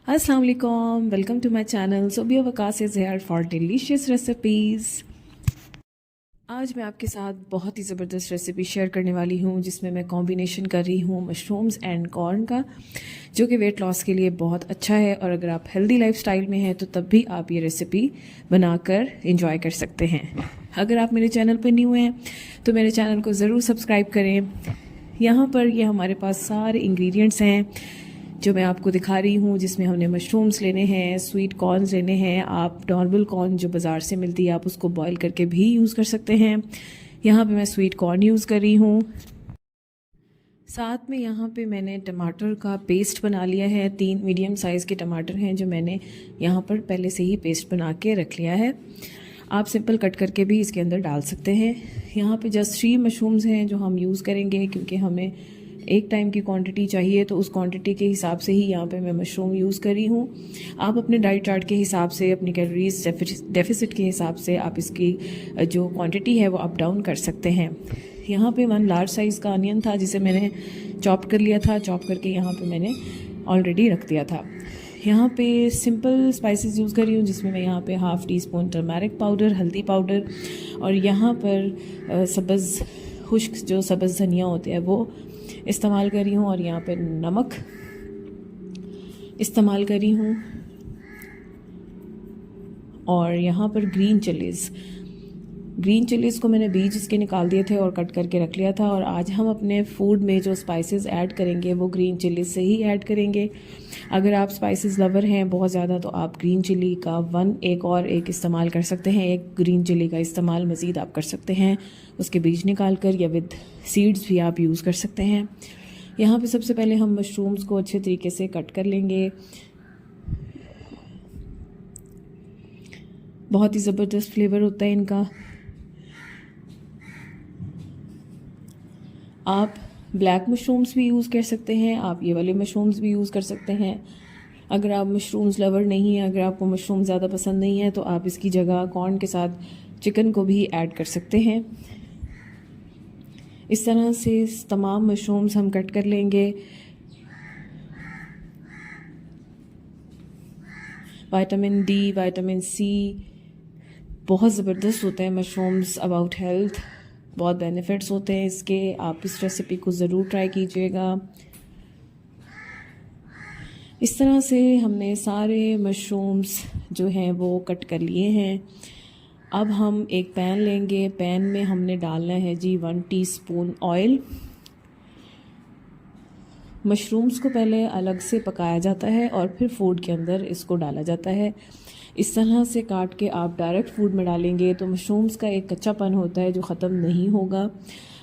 अस्सलाम वालेकुम, welcome to my channel Sobia Waqas is here for delicious recipes. आज मैं आपके साथ बहुत ही ज़बरदस्त रेसिपी शेयर करने वाली हूँ जिसमें मैं कॉम्बिनेशन कर रही हूँ मशरूम्स एंड कॉर्न का, जो कि वेट लॉस के लिए बहुत अच्छा है। और अगर आप हेल्दी लाइफस्टाइल में हैं तो तब भी आप ये रेसिपी बनाकर इंजॉय कर सकते हैं। अगर आप मेरे चैनल पर न्यू हैं तो मेरे चैनल को ज़रूर सब्सक्राइब करें। यहाँ पर ये हमारे पास सारे इंग्रेडिएंट्स हैं जो मैं आपको दिखा रही हूँ, जिसमें हमने मशरूम्स लेने हैं, स्वीट कॉर्नस लेने हैं। आप नॉर्मल कॉर्न जो बाज़ार से मिलती है आप उसको बॉईल करके भी यूज़ कर सकते हैं। यहाँ पे मैं स्वीट कॉर्न यूज़ कर रही हूँ। साथ में यहाँ पे मैंने टमाटर का पेस्ट बना लिया है। 3 मीडियम साइज़ के टमाटर हैं जो मैंने यहाँ पर पहले से ही पेस्ट बना के रख लिया है। आप सिंपल कट करके भी इसके अंदर डाल सकते हैं। यहाँ पे जस्ट 3 मशरूम्स हैं जो हम यूज़ करेंगे, क्योंकि हमें एक टाइम की क्वांटिटी चाहिए, तो उस क्वांटिटी के हिसाब से ही यहाँ पे मैं मशरूम यूज़ कर रही हूँ। आप अपने डाइट चार्ट के हिसाब से, अपनी कैलोरीज डेफिसिट के हिसाब से आप इसकी जो क्वांटिटी है वो अप डाउन कर सकते हैं। यहाँ पे 1 लार्ज साइज़ का अनियन था जिसे मैंने चॉप कर लिया था। चॉप करके यहाँ पे मैंने ऑलरेडी रख दिया था। यहाँ पे सिंपल स्पाइसेस यूज़ कर रही हूँ, जिसमें मैं यहाँ पे ½ टीस्पून टर्मरिक पाउडर, हल्दी पाउडर, और यहाँ पर सब्ज़ खुश्क जो सब्ज़ धनिया होते हैं वो इस्तेमाल कर रही हूँ, और यहाँ पे नमक इस्तेमाल कर रही हूँ, और यहाँ पर ग्रीन चिलीज़ को मैंने बीज इसके निकाल दिए थे और कट करके रख लिया था। और आज हम अपने फूड में जो स्पाइसेस ऐड करेंगे वो ग्रीन चिलीज़ से ही ऐड करेंगे। अगर आप स्पाइसेस लवर हैं बहुत ज़्यादा तो आप ग्रीन चिली का एक इस्तेमाल कर सकते हैं। एक ग्रीन चिली का इस्तेमाल मज़ीद आप कर सकते हैं, उसके बीज निकाल कर, या विद सीड्स भी आप यूज़ कर सकते हैं। यहाँ पे सबसे पहले हम मशरूम्स को अच्छे तरीके से कट कर लेंगे। बहुत ही ज़बरदस्त फ्लेवर होता है इनका। आप ब्लैक मशरूम्स भी यूज़ कर सकते हैं, आप ये वाले मशरूम्स भी यूज़ कर सकते हैं। अगर आप मशरूम्स लवर नहीं हैं, अगर आपको मशरूम ज़्यादा पसंद नहीं है, तो आप इसकी जगह कॉर्न के साथ चिकन को भी ऐड कर सकते हैं। इस तरह से तमाम मशरूम्स हम कट कर लेंगे। विटामिन डी, विटामिन सी बहुत ज़बरदस्त होते हैं मशरूम्स। अबाउट हेल्थ बहुत बेनिफिट्स होते हैं इसके। आप इस रेसिपी को ज़रूर ट्राई कीजिएगा। इस तरह से हमने सारे मशरूम्स जो हैं वो कट कर लिए हैं। अब हम एक पैन लेंगे। पैन में हमने डालना है 1 टीस्पून ऑयल। मशरूम्स को पहले अलग से पकाया जाता है और फिर फूड के अंदर इसको डाला जाता है। इस तरह से काट के आप डायरेक्ट फूड में डालेंगे तो मशरूम्स का एक कच्चापन होता है जो ख़त्म नहीं होगा।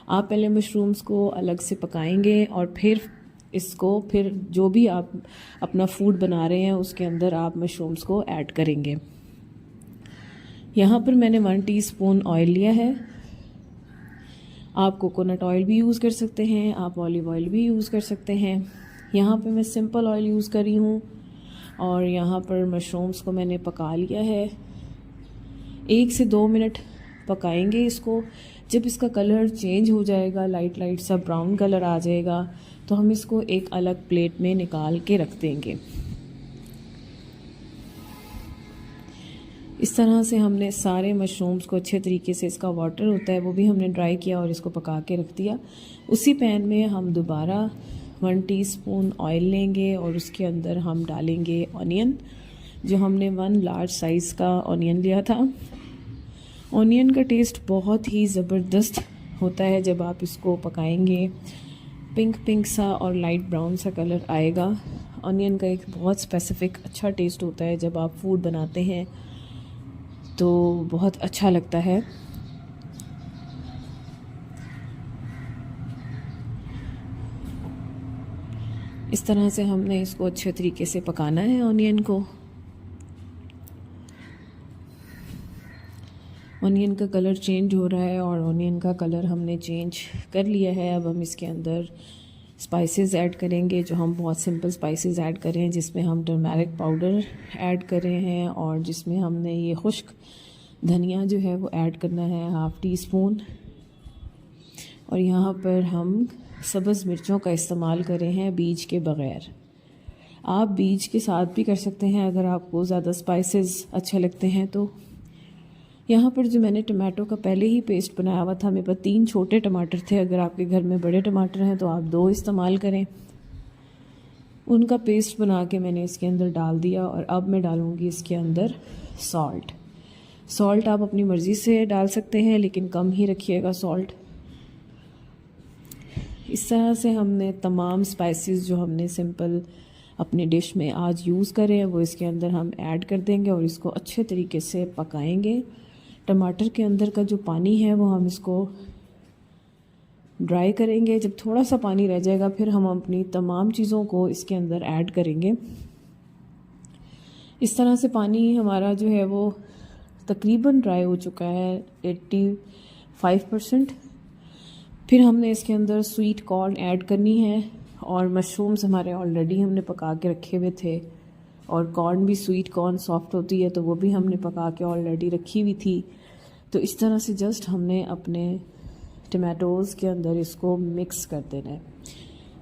आप पहले मशरूम्स को अलग से पकाएंगे और फिर जो भी आप अपना फूड बना रहे हैं उसके अंदर आप मशरूम्स को ऐड करेंगे। यहाँ पर मैंने 1 टीस्पून ऑयल लिया है। आप कोकोनट ऑयल भी यूज़ कर सकते हैं, आप ऑलिव ऑयल भी यूज़ कर सकते हैं। यहाँ पे मैं सिंपल ऑयल यूज़ कर रही हूँ, और यहाँ पर मशरूम्स को मैंने पका लिया है। 1 से 2 मिनट पकाएंगे इसको। जब इसका कलर चेंज हो जाएगा, लाइट सा ब्राउन कलर आ जाएगा, तो हम इसको एक अलग प्लेट में निकाल के रख देंगे। इस तरह से हमने सारे मशरूम्स को अच्छे तरीके से, इसका वाटर होता है वो भी हमने ड्राई किया और इसको पका के रख दिया। उसी पैन में हम दोबारा 1 टीस्पून ऑयल लेंगे और उसके अंदर हम डालेंगे ऑनियन, जो हमने 1 लार्ज साइज़ का ऑनियन लिया था। ऑनियन का टेस्ट बहुत ही ज़बरदस्त होता है जब आप इसको पकाएंगे। पिंक सा और लाइट ब्राउन सा कलर आएगा। ऑनियन का एक बहुत स्पेसिफ़िक अच्छा टेस्ट होता है। जब आप फूड बनाते हैं तो बहुत अच्छा लगता है। इस तरह से हमने इसको अच्छे तरीके से पकाना है ऑनियन को। ऑनियन का कलर चेंज हो रहा है और ऑनियन का कलर हमने चेंज कर लिया है। अब हम इसके अंदर स्पाइसेस ऐड करेंगे, जो हम बहुत सिंपल स्पाइसेस ऐड कर रहे हैं, जिसमें हम टर्मरिक पाउडर ऐड कर रहे हैं और जिसमें हमने ये खुश्क धनिया जो है वो ऐड करना है ½ टीस्पून। और यहाँ पर हम सब्ज़ मिर्चों का इस्तेमाल कर रहे हैं बीज के बग़ैर। आप बीज के साथ भी कर सकते हैं अगर आपको ज़्यादा स्पाइसेस अच्छे लगते हैं तो। यहाँ पर जो मैंने टमाटो का पहले ही पेस्ट बनाया हुआ था, मेरे पास 3 छोटे टमाटर थे, अगर आपके घर में बड़े टमाटर हैं तो आप 2 इस्तेमाल करें। उनका पेस्ट बना के मैंने इसके अंदर डाल दिया और अब मैं डालूँगी इसके अंदर सॉल्ट आप अपनी मर्ज़ी से डाल सकते हैं, लेकिन कम ही रखिएगा सॉल्ट। इस तरह से हमने तमाम स्पाइसेस जो हमने सिंपल अपनी डिश में आज यूज़ करें हैं वो इसके अंदर हम ऐड कर देंगे और इसको अच्छे तरीके से पकाएंगे। टमाटर के अंदर का जो पानी है वो हम इसको ड्राई करेंगे। जब थोड़ा सा पानी रह जाएगा फिर हम अपनी तमाम चीज़ों को इसके अंदर ऐड करेंगे। इस तरह से पानी हमारा जो है वो तकरीबन ड्राई हो चुका है 85%। फिर हमने इसके अंदर स्वीट कॉर्न ऐड करनी है और मशरूम्स हमारे ऑलरेडी हमने पका के रखे हुए थे और कॉर्न भी स्वीट कॉर्न सॉफ्ट होती है तो वो भी हमने पका के ऑलरेडी रखी हुई थी। तो इस तरह से जस्ट हमने अपने टमाटोज़ के अंदर इसको मिक्स कर देना है।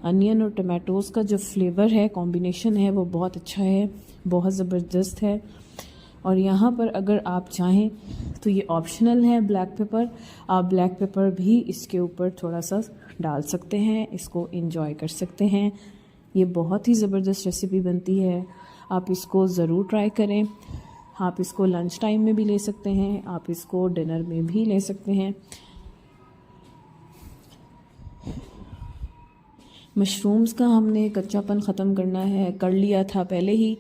अनियन और टमाटोज़ का जो फ्लेवर है, कॉम्बिनेशन है, वो बहुत अच्छा है, बहुत ज़बरदस्त है। और यहाँ पर अगर आप चाहें तो ये ऑप्शनल है ब्लैक पेपर, आप ब्लैक पेपर भी इसके ऊपर थोड़ा सा डाल सकते हैं, इसको एंजॉय कर सकते हैं। ये बहुत ही ज़बरदस्त रेसिपी बनती है, आप इसको ज़रूर ट्राई करें। आप इसको लंच टाइम में भी ले सकते हैं, आप इसको डिनर में भी ले सकते हैं। मशरूम्स का हमने कच्चापन ख़त्म करना है, कर लिया था पहले ही,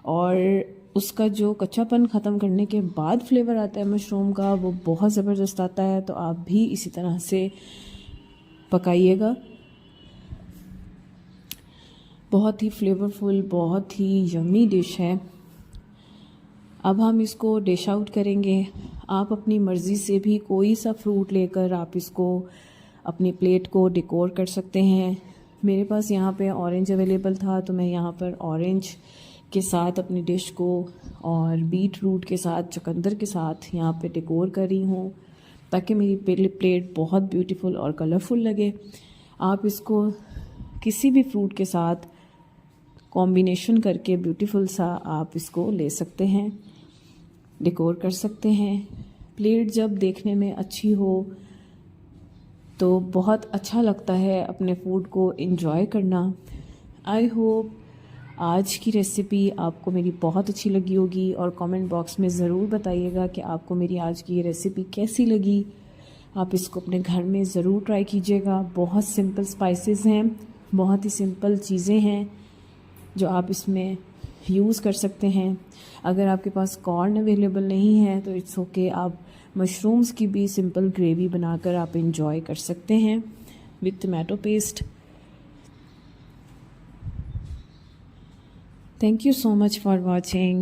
और उसका जो कच्चापन ख़त्म करने के बाद फ्लेवर आता है मशरूम का वो बहुत ज़बरदस्त आता है। तो आप भी इसी तरह से पकाइएगा। बहुत ही फ्लेवरफुल, बहुत ही यम्मी डिश है। अब हम इसको डिश आउट करेंगे। आप अपनी मर्ज़ी से भी कोई सा फ्रूट लेकर आप इसको अपनी प्लेट को डेकोर कर सकते हैं। मेरे पास यहाँ पे ऑरेंज अवेलेबल था तो मैं यहाँ पर ऑरेंज के साथ अपनी डिश को और बीट रूट के साथ, चुकंदर के साथ यहाँ पे डेकोर कर रही हूँ ताकि मेरी प्लेट बहुत ब्यूटीफुल और कलरफुल लगे। आप इसको किसी भी फ्रूट के साथ कॉम्बिनेशन करके ब्यूटीफुल सा आप इसको ले सकते हैं, डेकोर कर सकते हैं। प्लेट जब देखने में अच्छी हो तो बहुत अच्छा लगता है अपने फूड को एंजॉय करना। आई होप आज की रेसिपी आपको मेरी बहुत अच्छी लगी होगी और कमेंट बॉक्स में ज़रूर बताइएगा कि आपको मेरी आज की ये रेसिपी कैसी लगी। आप इसको अपने घर में ज़रूर ट्राई कीजिएगा। बहुत सिंपल स्पाइसेस हैं, बहुत ही सिंपल चीज़ें हैं जो आप इसमें यूज़ कर सकते हैं। अगर आपके पास कॉर्न अवेलेबल नहीं है तो इट्स ओके, आप मशरूम्स की भी सिंपल ग्रेवी बनाकर आप इंजॉय कर सकते हैं with tomato paste. Thank you so much for watching.